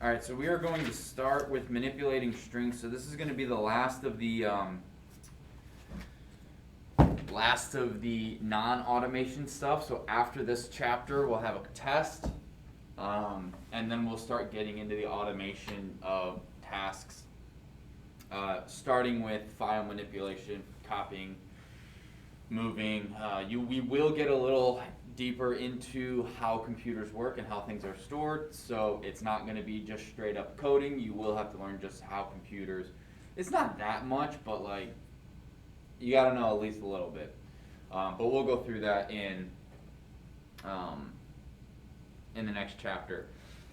Alright, so we are going to start with manipulating strings. So this is going to be the last of the non-automation stuff. So after this chapter, we'll have a test, and then we'll start getting into the automation of tasks, starting with file manipulation, copying, moving. We will get a little deeper into how computers work and how things are stored. So it's not going to be just straight up coding. You will have to learn just how computers. It's not that much, but like you got to know at least a little bit. But we'll go through that in the next chapter.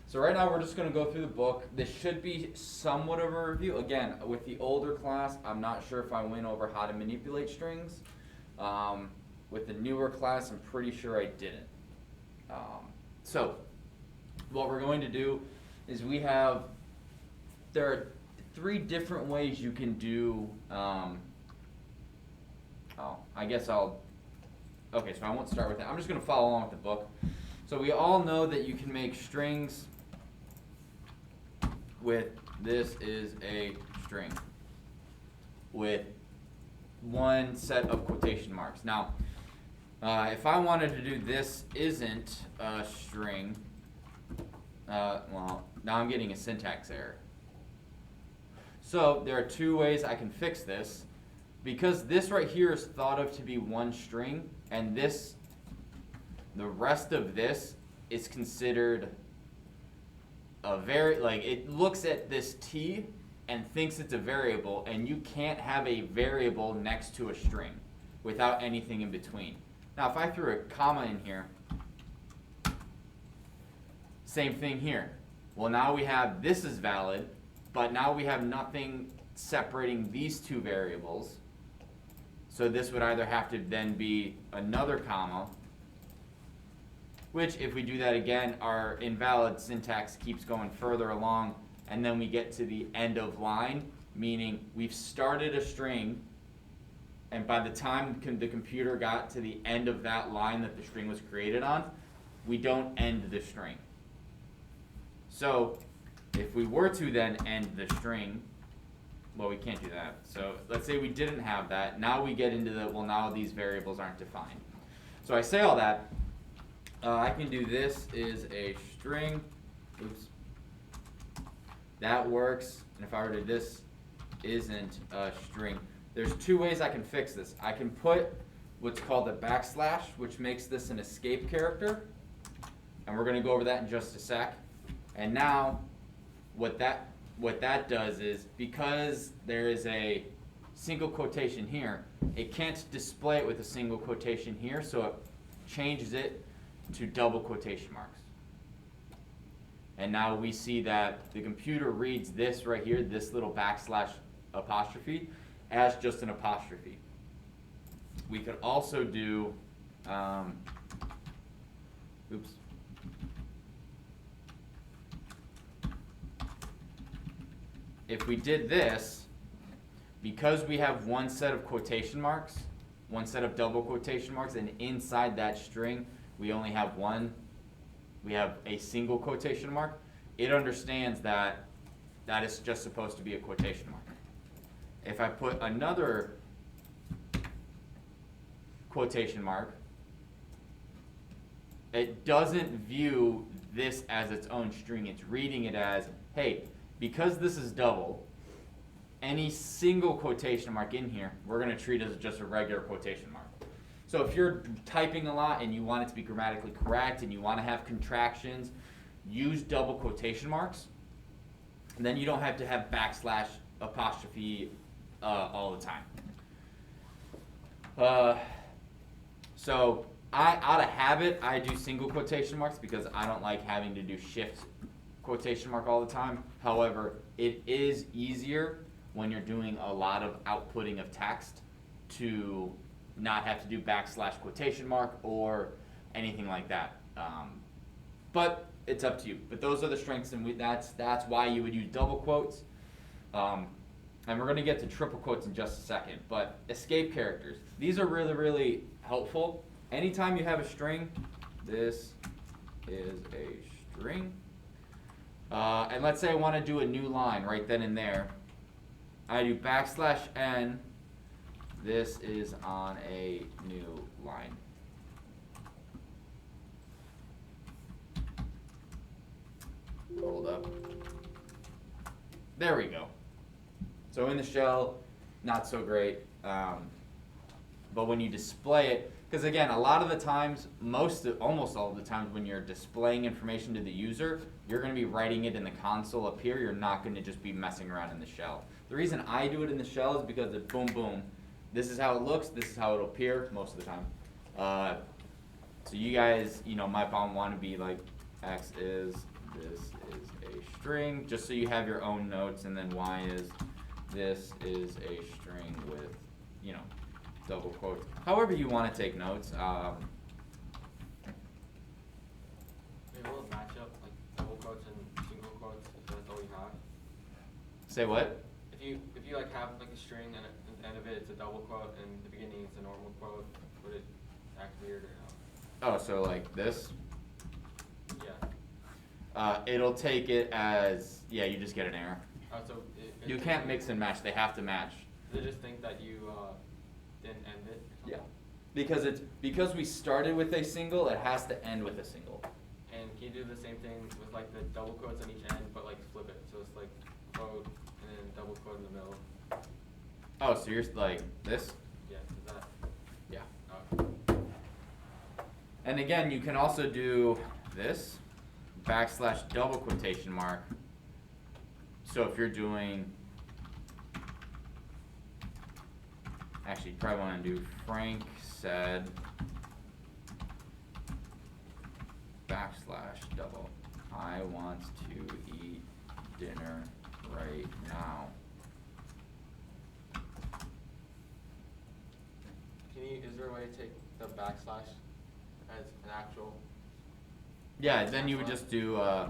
So right now we're just going to go through the book. This should be somewhat of a review. Again, with the older class, I'm not sure if I went over how to manipulate strings. With the newer class, I'm pretty sure I didn't. So what we're going to do is there are 3 different ways you can do, okay, so I won't start with that. I'm just going to follow along with the book. So we all know that you can make strings with, this is a string, with one set of quotation marks. Now, if I wanted to do this isn't a string, well, now I'm getting a syntax error. So there are 2 ways I can fix this. Because this right here is thought of to be one string, and the rest of this is considered it looks at this t and thinks it's a variable, and you can't have a variable next to a string without anything in between. Now, if I threw a comma in here, same thing here. Well, now we have this is valid, but now we have nothing separating these 2 variables. So this would either have to then be another comma, which if we do that again, our invalid syntax keeps going further along, and then we get to the end of line, meaning we've started a string, and by the time the computer got to the end of that line that the string was created on, we don't end the string. So if we were to then end the string, well, we can't do that. So let's say we didn't have that. Now we get into now these variables aren't defined. So I say all that. I can do this is a string. Oops. That works. And if I were to do this isn't a string. There's 2 ways I can fix this. I can put what's called a backslash, which makes this an escape character. And we're going to go over that in just a sec. And now what that does is, because there is a single quotation here, it can't display it with a single quotation here, so it changes it to double quotation marks. And now we see that the computer reads this right here, this little backslash apostrophe, as just an apostrophe. We could also do, oops. If we did this, because we have one set of quotation marks, one set of double quotation marks, and inside that string we only have one, we have a single quotation mark, it understands that that is just supposed to be a quotation mark. If I put another quotation mark, it doesn't view this as its own string. It's reading it as, hey, because this is double, any single quotation mark in here, we're going to treat as just a regular quotation mark. So if you're typing a lot and you want it to be grammatically correct and you want to have contractions, use double quotation marks. And then you don't have to have backslash apostrophe all the time. So out of habit, I do single quotation marks because I don't like having to do shift quotation mark all the time. However, it is easier when you're doing a lot of outputting of text to not have to do backslash quotation mark or anything like that. But it's up to you. But those are the strengths, and that's why you would use double quotes. And we're going to get to triple quotes in just a second. But escape characters, these are really, really helpful. Anytime you have a string, this is a string. And let's say I want to do a new line right then and there. I do \n. This is on a new line. Hold up. There we go. So in the shell, not so great. But when you display it, because again, a lot of the times, almost all of the times when you're displaying information to the user, you're going to be writing it in the console up here. You're not going to just be messing around in the shell. The reason I do it in the shell is because it boom, boom. This is how it looks. This is how it'll appear most of the time. So you guys, might want to be like X is, this is a string, just so you have your own notes, and then Y is, this is a string with, double quotes. However you want to take notes. Maybe we'll match up like double quotes and single quotes if that's all you have. Say what? If you like have like a string and at the end of it it's a double quote and the beginning it's a normal quote, would it act weird or no? Oh, so like this? Yeah. It'll take it as, you just get an error. Oh, so You can't mix and match. They have to match. They just think that you didn't end it. Or Yeah. Because we started with a single, it has to end with a single. And can you do the same thing with like the double quotes on each end, but like flip it? So it's like quote and then double quote in the middle. Oh, so you're like this? Yeah. Is that? Yeah. Okay. And again, you can also do this, / double quotation mark. So if you're doing, actually you probably want to do Frank said / double. I want to eat dinner right now. Is there a way to take the backslash as an actual? Yeah, then you would just do //.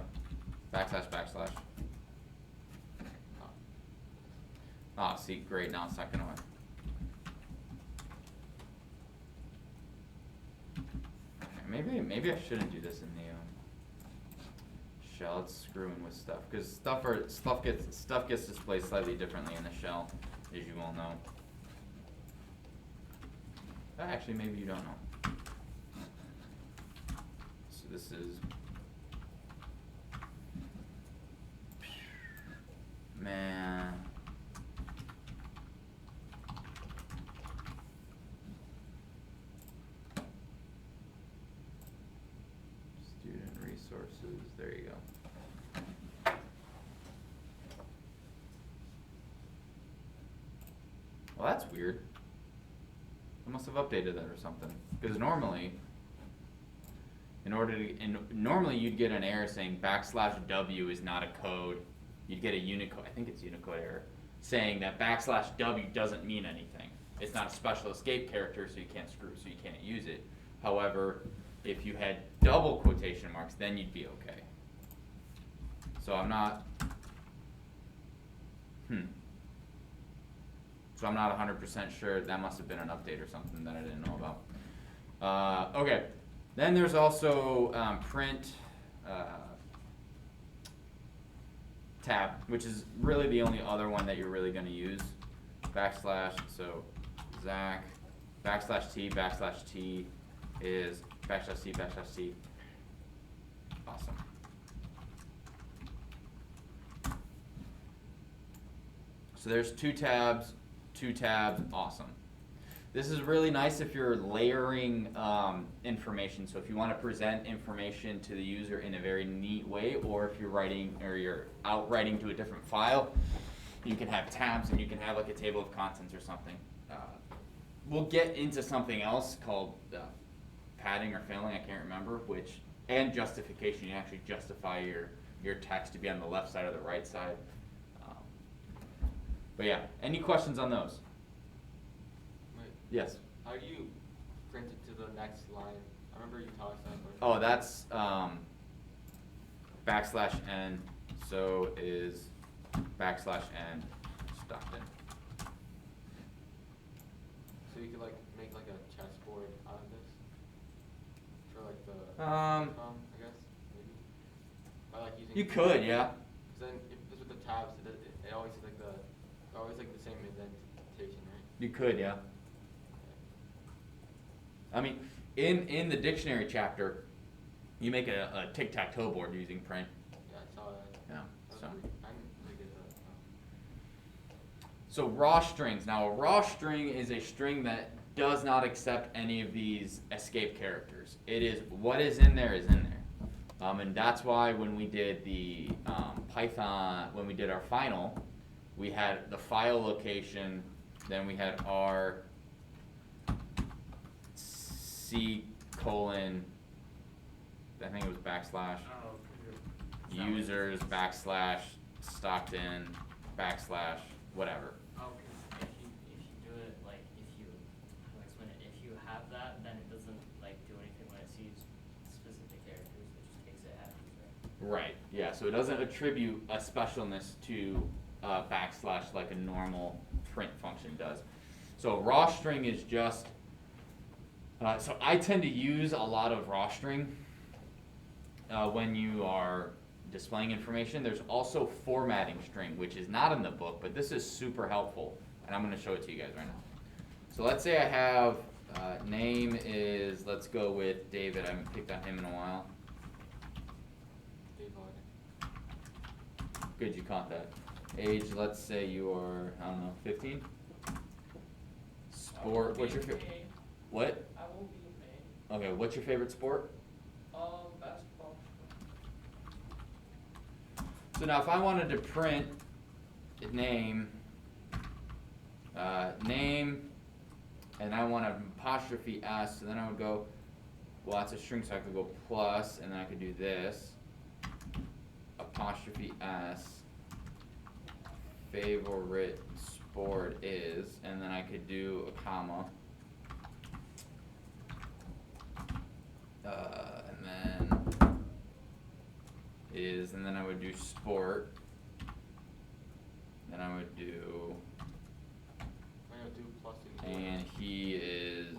Oh, see, great, now it's not gonna work. Okay, maybe I shouldn't do this in the shell. It's screwing with stuff because stuff gets displayed slightly differently in the shell, as you all know. Actually, maybe you don't know. So this is, man. Student resources, there you go. Well, that's weird. I must have updated that or something. Because normally, normally you'd get an error saying \W is not a code. You'd get a Unicode, I think it's Unicode error, saying that \W doesn't mean anything. It's not a special escape character, so you can't use it. However, if you had double quotation marks, then you'd be okay. So I'm not, So I'm not 100% sure. That must have been an update or something that I didn't know about. Okay, then there's also print tab, which is really the only other one that you're really going to use. So Zach, /T is /C. Awesome. So there's two tabs, awesome. This is really nice if you're layering information. So if you want to present information to the user in a very neat way, or if you're writing or you're outwriting to a different file, you can have tabs and you can have like a table of contents or something. We'll get into something else called padding or filling, I can't remember, and justification. You actually justify your text to be on the left side or the right side. But yeah, any questions on those? Wait. Yes. How do you print it to the next line? I remember you taught us that. Oh, that's \n. So is \n Stockton. So you could like make like a chessboard out of this for like the I I guess maybe by like using? You could, yeah. Because then if it's with the tabs, it always is like the same indentation, right? You could, yeah. I mean, in the dictionary chapter, you make a tic-tac-toe board using print. Yeah, I saw that. Yeah. That So. was I'm really good at that. So raw strings. Now a raw string is a string that does not accept any of these escape characters. It is what is in there is in there. And that's why when we did the Python, when we did our final, we had the file location, then we had our C colon, I think it was backslash, users, backslash, Stockton, backslash, whatever. Oh, because if you do it like how do I explain it? If you have that, then it doesn't like do anything when it sees specific characters. It just takes it as is, right? Right, yeah, so it doesn't attribute a specialness to backslash like a normal print function does. So raw string is just, so I tend to use a lot of raw string when you are displaying information. There's also formatting string, which is not in the book, but this is super helpful, and I'm going to show it to you guys right now. So let's say I have, name is, let's go with David. I haven't picked on him in a while. Good, you caught that. Age, let's say you are, I don't know, 15? Sport, what's your favorite? What? I won't be in May. Okay, what's your favorite sport? Basketball. So now if I wanted to print name, name, and I want an apostrophe S, so then I would go, well that's a string, so I could go plus, and then I could do this, apostrophe S, favorite sport is, and then I could do a comma, and then is, and then I would do sport, then I would do, and he is,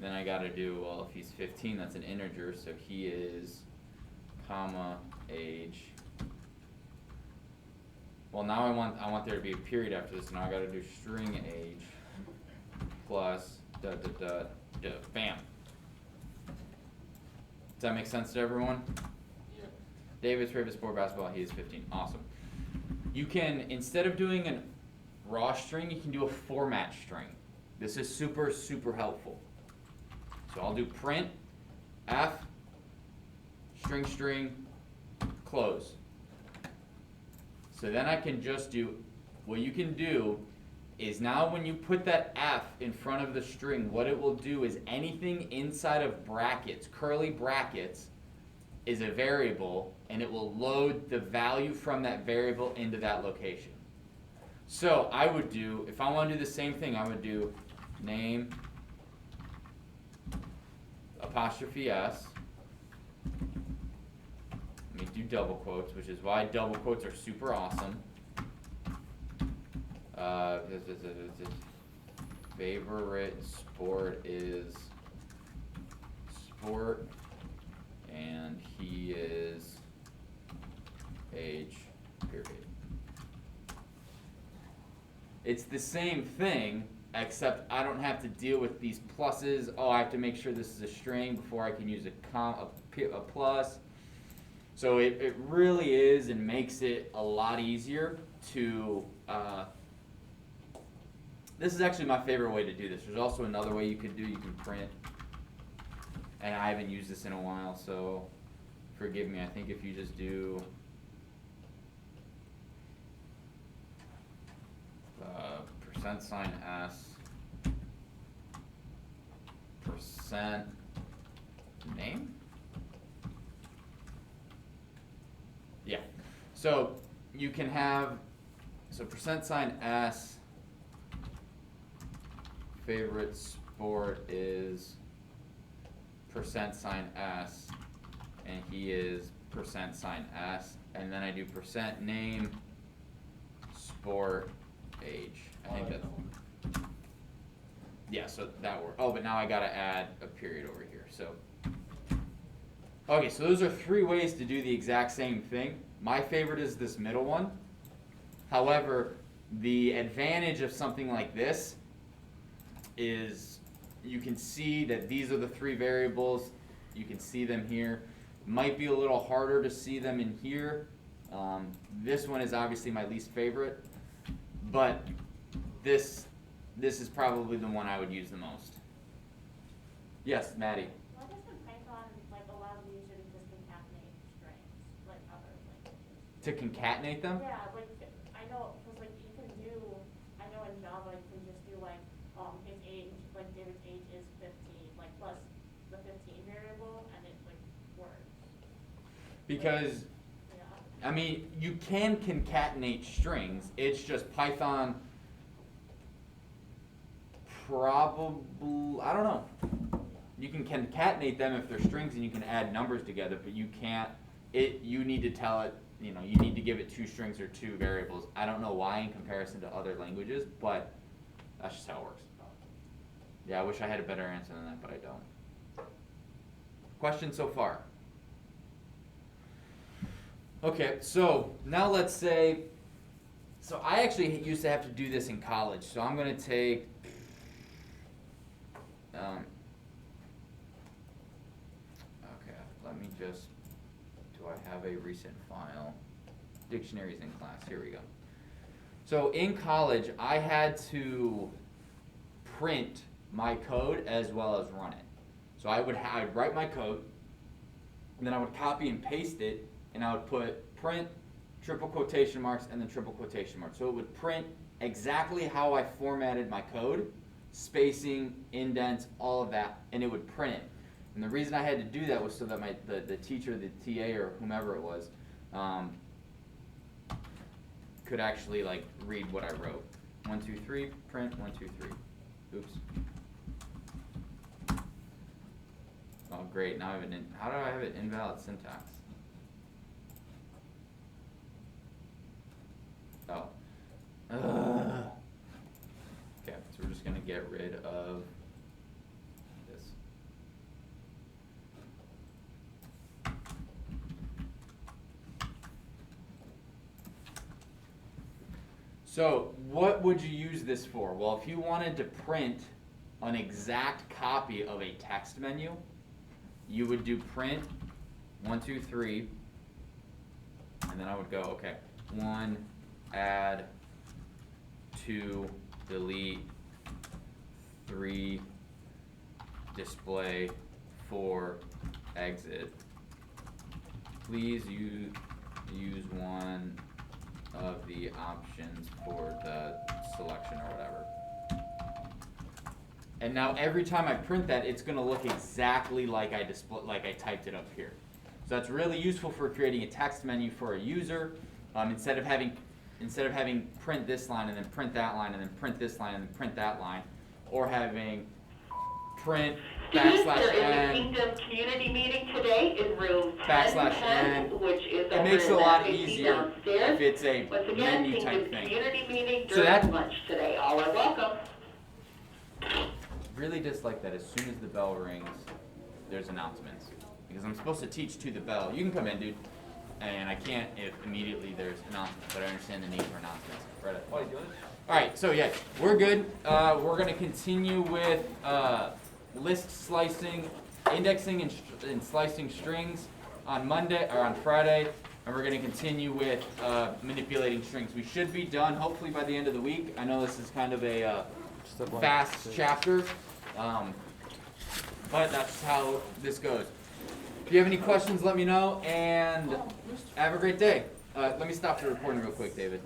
then I gotta do, well if he's 15 that's an integer, so he is, comma, age. Well now I want there to be a period after this, now I gotta do string age plus bam. Does that make sense to everyone? Yeah. David's favorite sport, basketball, he is 15. Awesome. You can, instead of doing a raw string, you can do a format string. This is super, super helpful. So I'll do print, F, string, close. So then I can just do, what you can do is now when you put that F in front of the string, what it will do is anything inside of brackets, curly brackets, is a variable, and it will load the value from that variable into that location. So I would do, if I want to do the same thing, I would do name, apostrophe S, let me do double quotes, which is why double quotes are super awesome. Favorite sport is sport, and he is age, period. It's the same thing, except I don't have to deal with these pluses. Oh, I have to make sure this is a string before I can use a plus. So it really is and makes it a lot easier to, this is actually my favorite way to do this. There's also another way you can print, and I haven't used this in a while, so forgive me. I think if you just do %S, percent name? Yeah, so you can have, so %S, favorite sport is %S, and he is %S, and then I do %name, sport, age. I think that's, yeah, so that works. Oh, but now I gotta add a period over here, so. Okay, so those are 3 ways to do the exact same thing. My favorite is this middle one. However, the advantage of something like this is you can see that these are the 3 variables. You can see them here. Might be a little harder to see them in here. This one is obviously my least favorite, but this is probably the one I would use the most. Yes, Maddie. Why doesn't Python like allow the user to just concatenate strings like other languages? To concatenate them? Yeah, like I know, cause like you can do, I know in Java you can just do like, his age, like David's age is 15, like plus the 15 variable, and it like works. Because, Yeah. I mean, you can concatenate strings. It's just Python probably, I don't know. You can concatenate them if they're strings and you can add numbers together, but you can't, you need to tell it, you know, you need to give it 2 strings or 2 variables. I don't know why in comparison to other languages, but that's just how it works. Yeah, I wish I had a better answer than that, but I don't. Question so far? Okay, so now let's say, so I actually used to have to do this in college, so I'm going to take, okay, let me just, do I have a recent file? Dictionaries in class, here we go. So in college, I had to print my code as well as run it. So I'd write my code, and then I would copy and paste it, and I would put print, triple quotation marks, and then triple quotation marks. So it would print exactly how I formatted my code, spacing, indents, all of that, and it would print it. And the reason I had to do that was so that the teacher, the TA, or whomever it was, could actually like read what I wrote. 1, 2, 3, print, 1, 2, 3. Oops. Oh great, now I have how do I have an invalid syntax? Oh. Ugh. Okay, so we're just gonna get rid of this. So what would you use this for? Well, if you wanted to print an exact copy of a text menu, you would do print 1, 2, 3, and then I would go, okay, 1, add, 2, delete, 3, display, 4, exit. Please use one of the options for the selection or whatever. And now every time I print that, it's going to look exactly like I typed it up here. So that's really useful for creating a text menu for a user. Instead of having print this line and then print that line and then print this line and then print that line, or having print Students, backslash there is a n Kingdom community meeting today in room backslash 1010, n. which is It makes it a lot over in easier downstairs. if it's a Once again, menu Kingdom type thing. community meeting So during that- lunch today. All are welcome. Really dislike that as soon as the bell rings, there's announcements. Because I'm supposed to teach to the bell. You can come in, dude. And I can't if immediately there's announcements, but I understand the need for announcements. Right at the moment. Alright, so yeah, we're good. We're going to continue with list slicing, indexing and slicing strings on Monday or on Friday. And we're going to continue with manipulating strings. We should be done hopefully by the end of the week. I know this is kind of a fast chapter, but that's how this goes. If you have any questions, let me know, and have a great day. Let me stop the recording real quick, David.